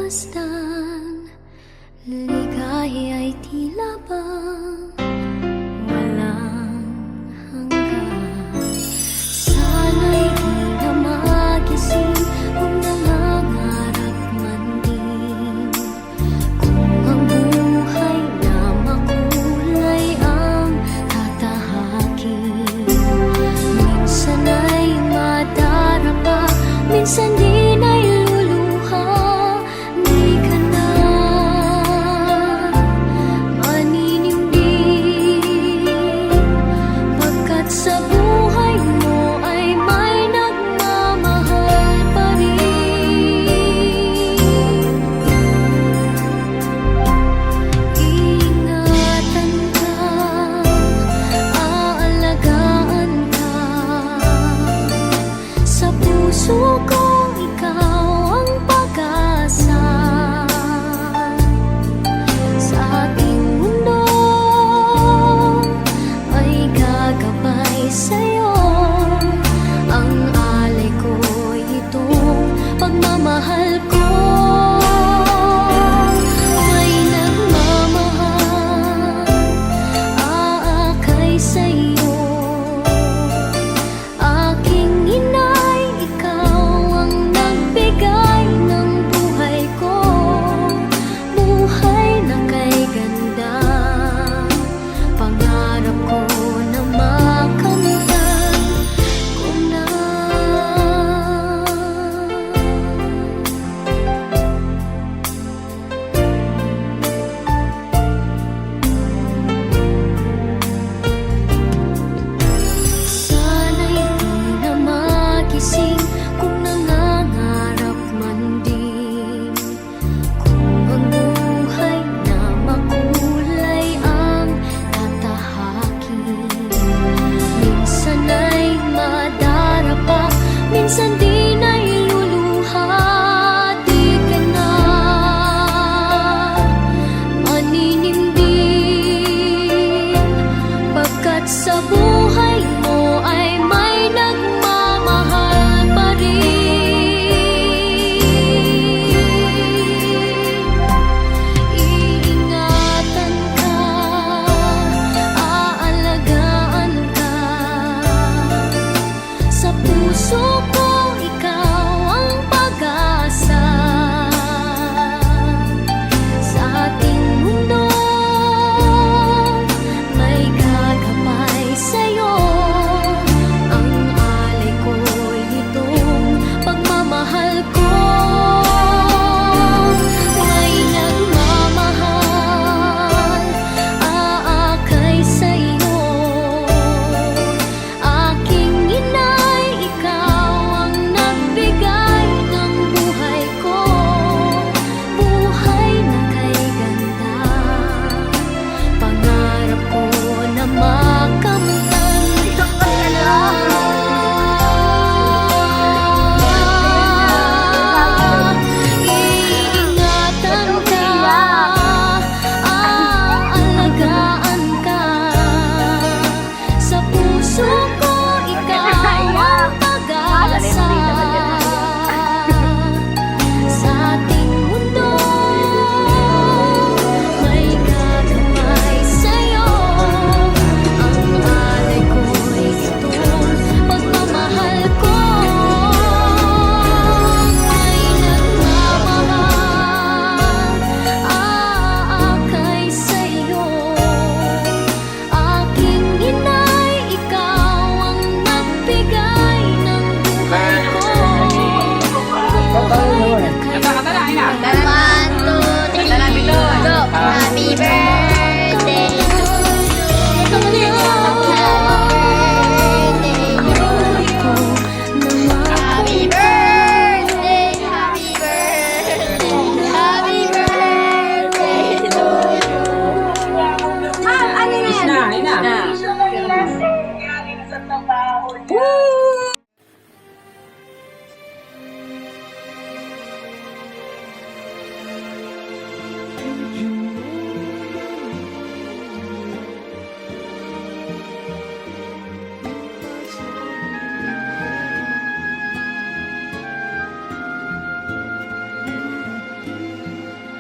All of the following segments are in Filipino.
masdan, ligaya'y tila bang walang hanggan. Sana'y di na magising kung nangangarap man din, kung ang buhay na makulay ang tatahakin. Minsan ay madarama, minsan din ay luluha. Di ka na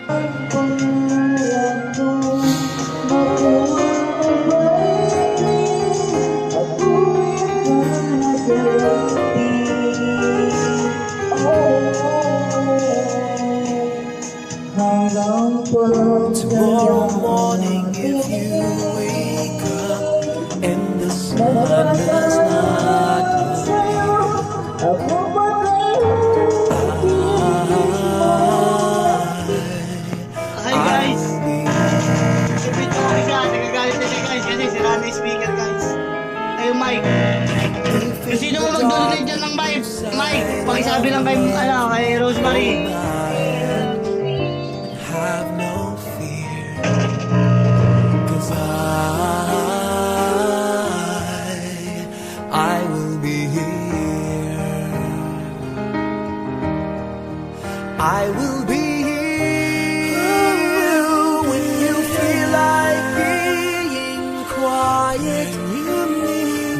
ang pangarap ko makuha at tuwing panatili. Hanggang Tomorrow morning, if you wake up and the sun does not ako pa Hi guys! Si Pito Isa, nagagalit na siya guys kasi sira na yung speaker guys. Ay yung mic. Kung sino mo mag-donate dyan ng mic, pakisabi lang kay Rosemary. have no fear, 'cause I will be here. I will be here when you feel like being quiet,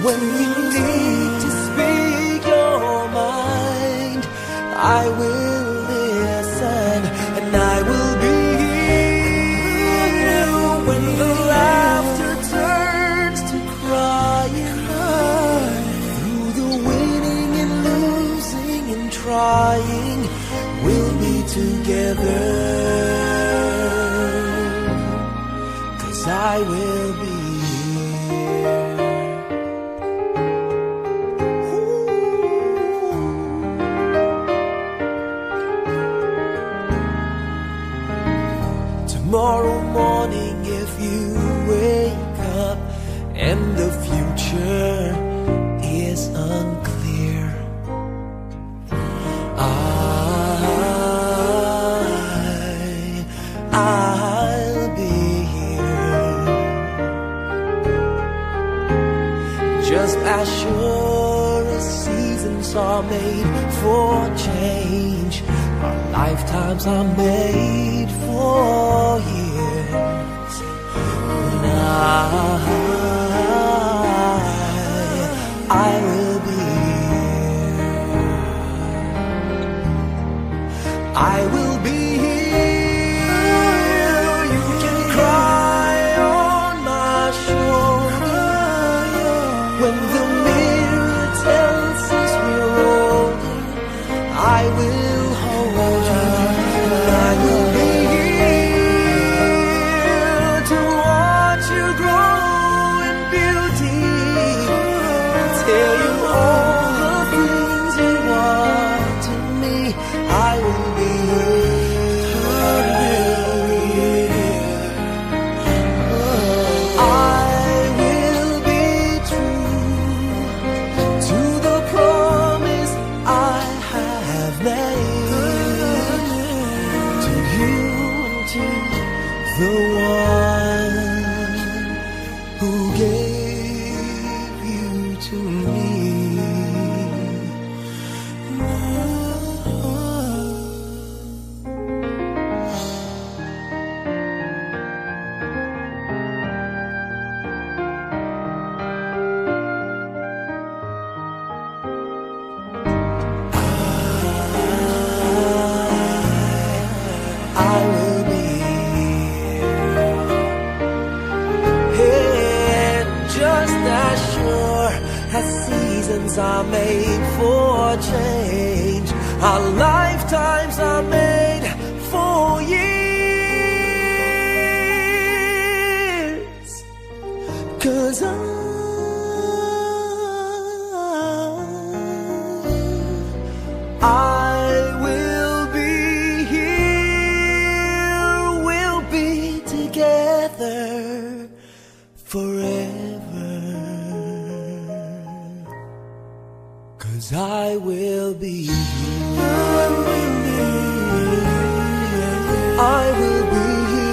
when you need to speak your mind. I will listen, and I will be here when the laughter turns to crying. Through the winning and losing and trying, we'll be together, 'cause I will be tomorrow morning. If you wake up and the future is unclear, I'll be here, just as sure as seasons are made for change. Our lifetimes are made for years. And I will be here. I will be here. You can cry on my shoulder when the mirror tells us we're older. I will hold you. I will be here to watch you grow in beauty, tell you all the things you want to me. I will be I will be true to the promise I have made to you and to the one who gave you to me. I will be here, and just as sure as seasons are made for change, our lifetimes are made for years. 'Cause I will be here, we'll be together forever. 'Cause I will be here. I will be here. I will be here.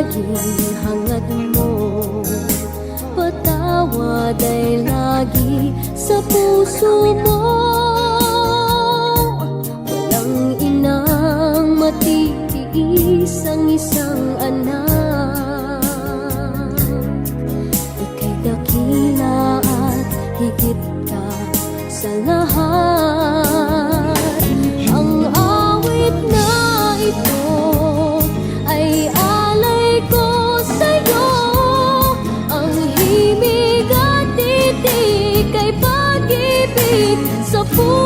laging hangad mo, patawad ay lagi sa puso mo. Walang inang matitiis ang isang anak. Ika'y dakila at higit ka sa lahat. Ang awit na ito ay alay ko sa'yo. Ang himig at titik ay pag-ibig sa puso